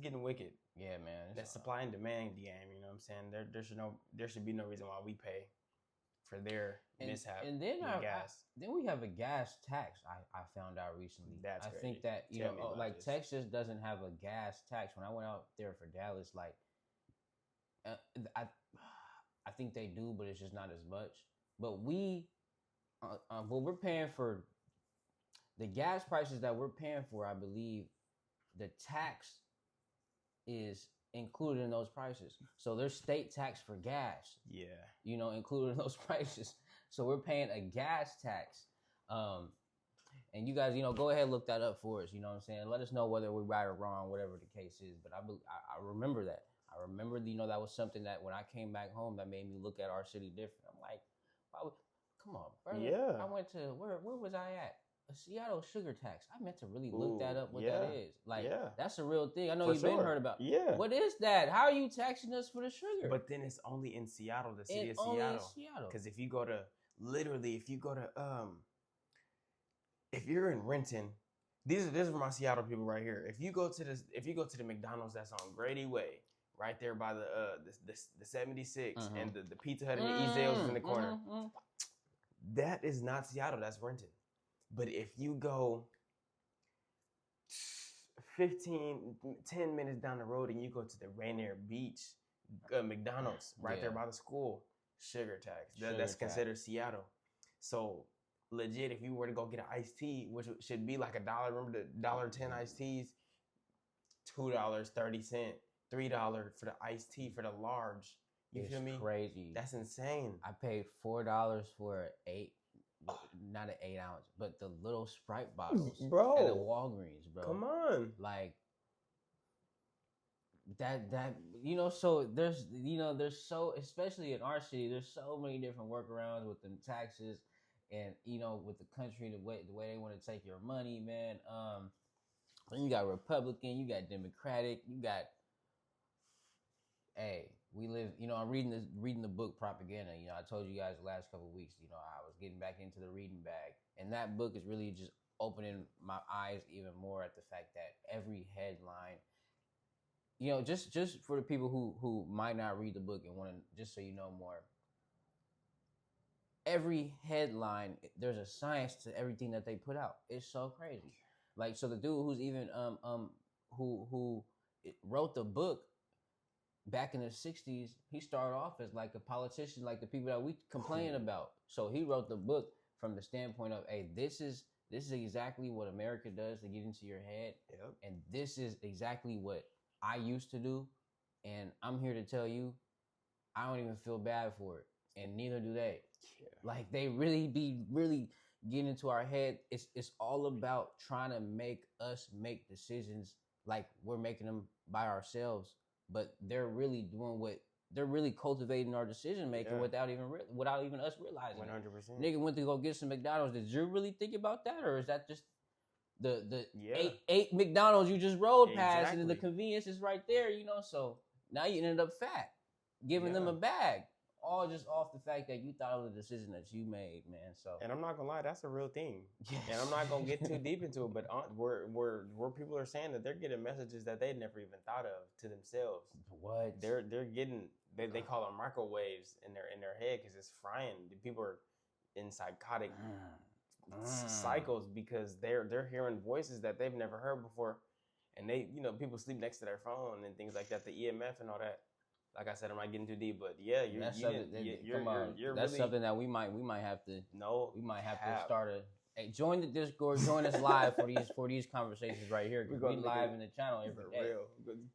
getting wicked. Yeah, man. That supply and demand game. You know what I'm saying? There should be no reason why we pay for their mishap and then with gas. then we have a gas tax. I found out recently. That's I crazy. think that Tell me about like this. Texas doesn't have a gas tax. When I went out there for Dallas, like I I think they do, but it's just not as much. But what we're paying for the gas prices that we're paying for, I believe the tax is included in those prices. So there's state tax for gas. Yeah. Included in those prices. So we're paying a gas tax. And you guys, go ahead and look that up for us. You know what I'm saying? Let us know whether we're right or wrong, whatever the case is. But I remember that. I remember, that was something that when I came back home, that made me look at our city different. I'm like, come on, brother. Yeah. I went to, where was I at? A Seattle sugar tax. I meant to really look that up, what that is. Like, that's a real thing. I know you've been heard about. Yeah. What is that? How are you taxing us for the sugar? But then it's only in Seattle, the city of Seattle. Because if you go to, if you're in Renton, this is for my Seattle people right here. If you go to the McDonald's that's on Grady Way, right there by the 76 and the Pizza Hut and the Ezell's in the corner, that is not Seattle. That's Renton. But if you go 10 minutes down the road and you go to the Rainier Beach McDonald's right there by the school, sugar tax. That's considered Seattle. So legit, if you were to go get an iced tea, which should be like $1, remember the $1.10 iced teas, $2.30, $3 for the iced tea for the large. You feel me? Crazy. That's insane. I paid $4 for not an 8 ounce, but the little Sprite bottles, bro, at the Walgreens, bro. Come on, like that. So there's so, especially in our city, there's so many different workarounds with them taxes, and with the country, the way they want to take your money, man. Then you got Republican, you got Democratic, you got. Hey, we live. I'm reading the book Propaganda. I told you guys the last couple of weeks. I was getting back into the reading bag, and that book is really just opening my eyes even more at the fact that every headline, just for the people who might not read the book and want to, just so you know more. Every headline, there's a science to everything that they put out. It's so crazy. Like, so the dude who's even who wrote the book. Back in the 60s, he started off as like a politician, like the people that we complain about. So he wrote the book from the standpoint of, hey, this is exactly what America does to get into your head. Yep. And this is exactly what I used to do. And I'm here to tell you, I don't even feel bad for it. And neither do they. Yeah. Like, they really get into our head. It's all about trying to make us make decisions like we're making them by ourselves. But they're really cultivating our decision making without even us realizing. 100%. Nigga went to go get some McDonald's. Did you really think about that, or is that just the eight McDonald's you just rode past, and the convenience is right there? So now you ended up fat, giving them a bag, all just off the fact that you thought of the decision that you made, man. So, and I'm not gonna lie, that's a real thing. Yes. And I'm not gonna get too deep into it, but where people are saying that they're getting messages that they never even thought of to themselves. What? They're getting they call them microwaves in their head because it's frying. People are in psychotic cycles because they're hearing voices that they've never heard before, and they people sleep next to their phone and things like that, the EMF and all that. Like I said, I'm not getting too deep, but yeah, that's something that we might have to start a. Hey, join the Discord, join us live for these conversations right here. We live in the channel every day. Real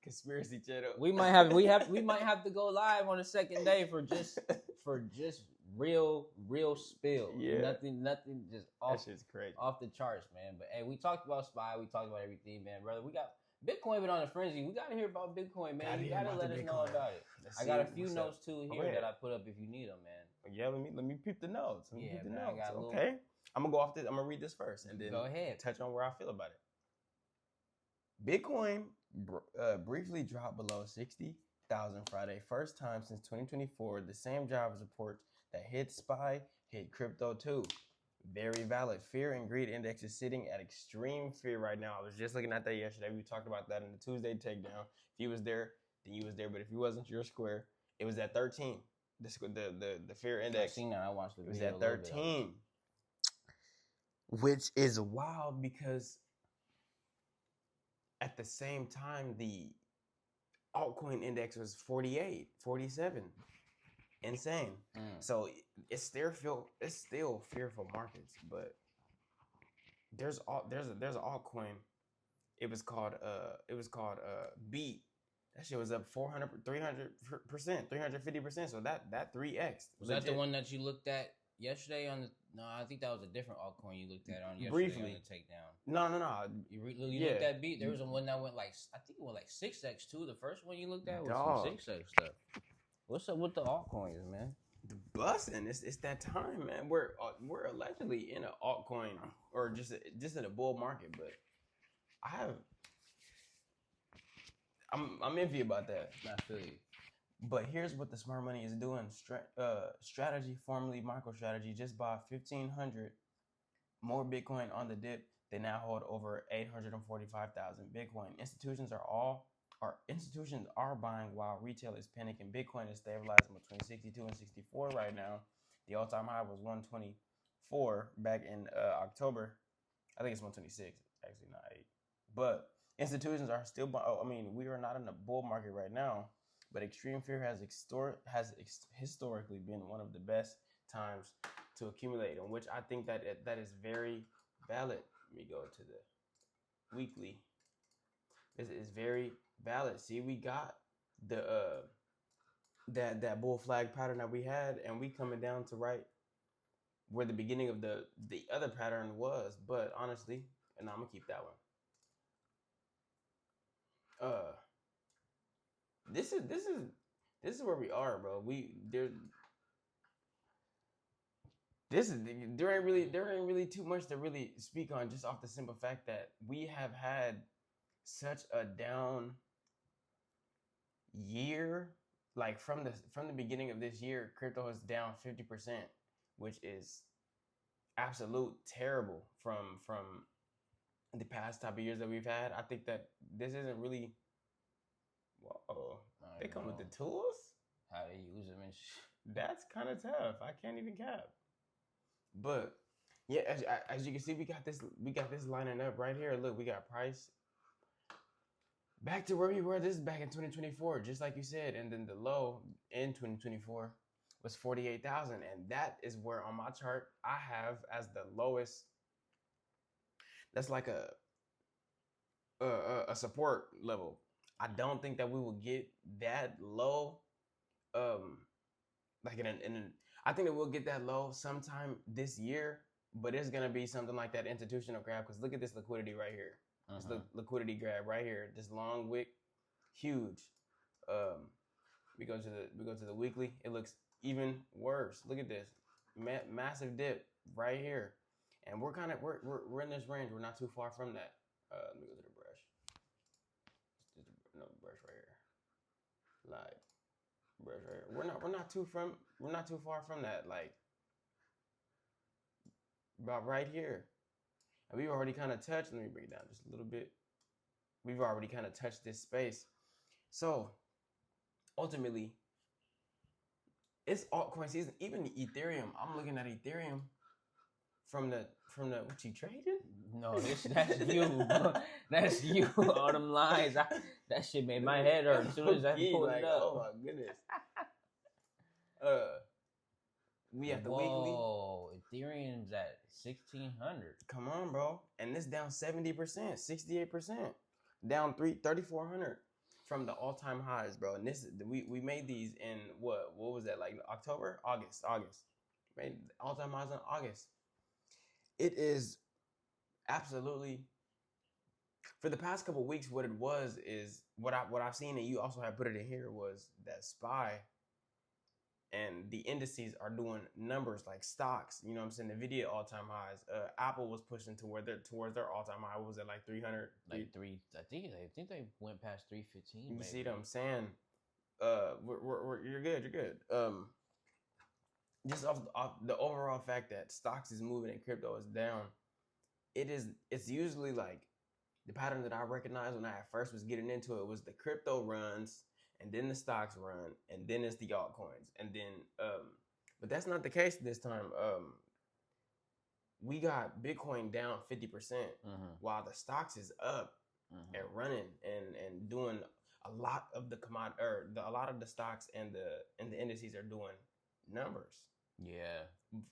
conspiracy channel. We might have to go live on the second day for just real spill. Yeah. Nothing just off. That shit's crazy. Off the charts, man. But hey, we talked about SPY, we talked about everything, man, brother. We got Bitcoin been on a frenzy. We gotta hear about Bitcoin, man. You gotta let us know about it. I got a few notes too here that I put up if you need them, man. Yeah, let me peep the notes. Okay. I'm gonna go off this. I'm gonna read this first and then go ahead. Touch on where I feel about it. Bitcoin briefly dropped below 60,000 Friday, first time since 2024. The same jobs reports that hit SPY hit crypto too. Very valid. Fear and greed index is sitting at extreme fear right now. I was just looking at that yesterday. We talked about that in the Tuesday takedown. If you was there, then you was there. But if you wasn't, you're square. It was at 13. The fear index. I seen that. I watched the video. video. It was at 13, which is wild because at the same time the altcoin index was 48, 47. Insane. So it's still fearful markets, but there's an altcoin. It was called Beat. That shit was up 300%, 350%. So that 3x. Was that the one that you looked at yesterday on the? No, I think that was a different altcoin you looked at on yesterday briefly on the takedown. No. You looked at Beat. There was one that went like, I think it went like 6x too. The first one you looked at was some 6x stuff. What's up with the altcoins, man? The busting. It's that time, man. We're allegedly in an altcoin or just in a bull market, but I'm iffy about that. I feel you. But here's what the smart money is doing. Strategy, formerly MicroStrategy, just bought 1,500 more Bitcoin on the dip. They now hold over 845,000 Bitcoin. Institutions are buying while retail is panicking. Bitcoin is stabilizing between 62 and 64 right now. The all-time high was 124 back in October. I think it's 126, actually not 8. But institutions are still buying. We are not in a bull market right now, but extreme fear has historically been one of the best times to accumulate, on which I think that is very valid. Let me go to the weekly. This is very valid. See, we got the that bull flag pattern that we had, and we coming down to right where the beginning of the other pattern was. But honestly, and I'm gonna keep that one. This is where we are, bro. There ain't really too much to really speak on, just off the simple fact that we have had such a down year. Like from the beginning of this year, crypto is down 50%, which is absolute terrible from the past type of years that we've had. I think that this isn't really. They come with the tools. How they use them and shit. That's kind of tough. I can't even cap. But yeah, as you can see, we got this lining up right here. Look, we got price back to where we were. This is back in 2024, just like you said, and then the low in 2024 was 48,000, and that is where on my chart I have as the lowest. That's like a support level. I don't think that we will get that low. Like I think that we'll get that low sometime this year, but it's gonna be something like that institutional grab. Because look at this liquidity right here. This liquidity grab right here. This long wick, huge. We go to the weekly. It looks even worse. Look at this, massive dip right here, and we're in this range. We're not too far from that. Let me go to the brush. No brush right here. Like brush right here. We're not too far from that. Like about right here. And we've already kind of touched. Let me bring it down just a little bit. We've already kind of touched this space. So ultimately, it's altcoin season. Even Ethereum. I'm looking at Ethereum from the what you trading? No, that's you. That's you. All them lines. That shit made my head hurt as soon as I pulled it up. Oh my goodness. We at the weekly. Whoa, Ethereum's at 1,600. Come on, bro. And this down 70%, 68%. Down 3,400 from the all-time highs, bro. And this we made these in what was that, like October? August. Made all-time highs in August. It is absolutely, for the past couple of weeks, what it was is what I've seen, and you also have put it in here, was that SPY and the indices are doing numbers like stocks. You know what I'm saying? NVIDIA all-time highs. Apple was pushing towards their all-time high. What was it, like 300? Like three. I think they went past 315. You see what I'm saying? You're good. just off the overall fact that stocks is moving and crypto is down, it's usually like the pattern that I recognized when I at first was getting into it was the crypto runs and then the stocks run and then it's the altcoins and then but that's not the case this time. We got Bitcoin down 50% while the stocks is up and running and doing a lot of the commodity or a lot of the stocks and the indices are doing numbers. Yeah.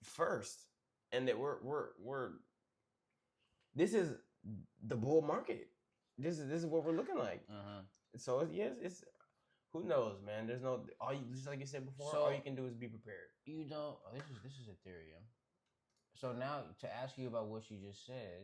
First, and that we're this is the bull market. This is what we're looking like. So it's who knows, man. There's no just like you said before. So, all you can do is be prepared. You don't. This is Ethereum. So now to ask you about what you just said.